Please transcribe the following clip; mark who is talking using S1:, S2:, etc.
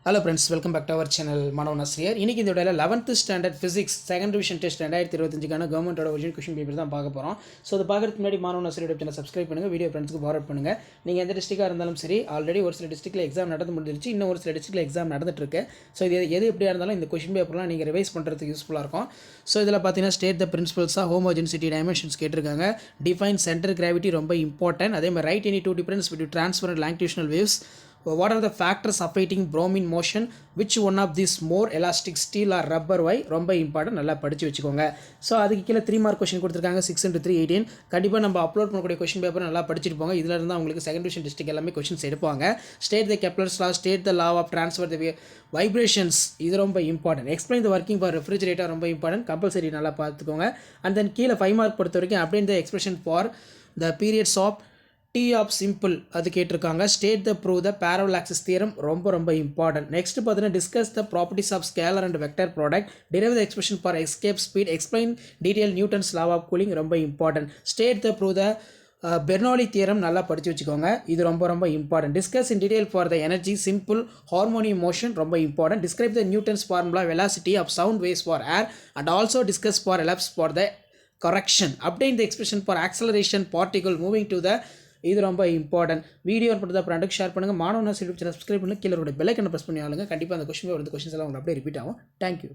S1: Hello friends, welcome back to our channel Manav Nasir. இன்னைக்கு இந்த வீடியோல 11th standard physics second division test 2025க்கான கவர்மெண்டோட ஒரிஜினல் क्वेश्चन பேப்பர் தான் பார்க்க போறோம். சோ அது பார்க்கிறதுக்கு முன்னாடி Manav Nasir யூடியூப் சேனலை சப்ஸ்கிரைப் பண்ணுங்க, வீடியோ ஃப்ரெண்ட்ஸ்க்கு ஃபார்வர்ட் பண்ணுங்க. நீங்க எந்த டிஸ்ட்ரிக்டா இருந்தாலும் சரி, ஆல்ரெடி ஒரு சில டிஸ்ட்ரிக்ட்ல எக்ஸாம் நடந்து முடிஞ்சிருச்சு, இன்னும் ஒரு சில டிஸ்ட்ரிக்ட்ல எக்ஸாம் நடந்துட்டு இருக்கு. சோ இது எது எப்படியா இருந்தாலும் இந்த क्वेश्चन பேப்பர்லாம் நீங்க ரிவைஸ் பண்றதுக்கு யூஸ்ஃபுல்லா இருக்கும். சோ இதல பாத்தீங்கன்னா state the principles of homogeneity dimensions கேட்டிருக்காங்க. டிஃபைன் சென்டர் கிராவிட்டி ரொம்ப இம்பார்ட்டன்ட். அதே மாதிரி write any two difference between transfer and longitudinal waves. What are the factors affecting bromine motion? Which one of these more elastic steel or rubber? Why? ரொம்ப important, நல்லா படிச்சு வச்சுக்கோங்க. So அதுக்கு கீழே 3 mark question கொடுத்துருக்காங்க. 6 into 3 18. கண்டிப்பாக நம்ம upload பண்ணக்கூடிய கொஸ்டின் பேப்பர் நல்லா படிச்சுட்டு போங்க. இதில் இருந்தால் உங்களுக்கு செகண்ட் டிவிஷன் டிஸ்ட்ரிக்ட் எல்லாமே கொஸ்டின்ஸ் எடுப்பாங்க. State the Kepler's law, state the law of transfer the vibrations, இது ரொம்ப important. Explain the working for refrigerator, ரொம்ப இம்பார்ட்டன்ட், கம்பல்சரி நல்லா பார்த்துக்கோங்க. அண்ட் தென் கீழே 5 மார்க் பொறுத்த வரைக்கும் அப்படின் the expression for the periods of T of simple அது கேட்டிருக்காங்க. State the prove the parallel axis theorem, ரொம்ப இம்பார்ட்டன்ட். நெக்ஸ்ட் பார்த்தீங்கன்னா discuss the properties of scalar and vector product, derive the expression for escape speed, explain detail Newton's law of cooling, ரொம்ப important. State the prove the Bernoulli theorem, நல்லா படிச்சு வச்சுக்கோங்க, இது ரொம்ப important. Discuss in detail for the energy simple harmonium motion, ரொம்ப important. Describe the Newton's formula velocity of sound waves for air and also discuss for Laplace for the correction, obtain the expression for acceleration particle moving to the, இது ரொம்ப important. Video பண்ணுறது ஃப்ரெண்டுக்கு share பண்ணுங்கள். மாணவ nurse YouTube channel subscribe பண்ணி கீழே bell ஐக்கனை press பண்ணி ஆளுங்க. கண்டிப்பாக அந்த கொஸ்டின் எல்லாம் உங்களுக்கு அப்படியே ரிப்பீட் ஆகும். தேங்க்யூ.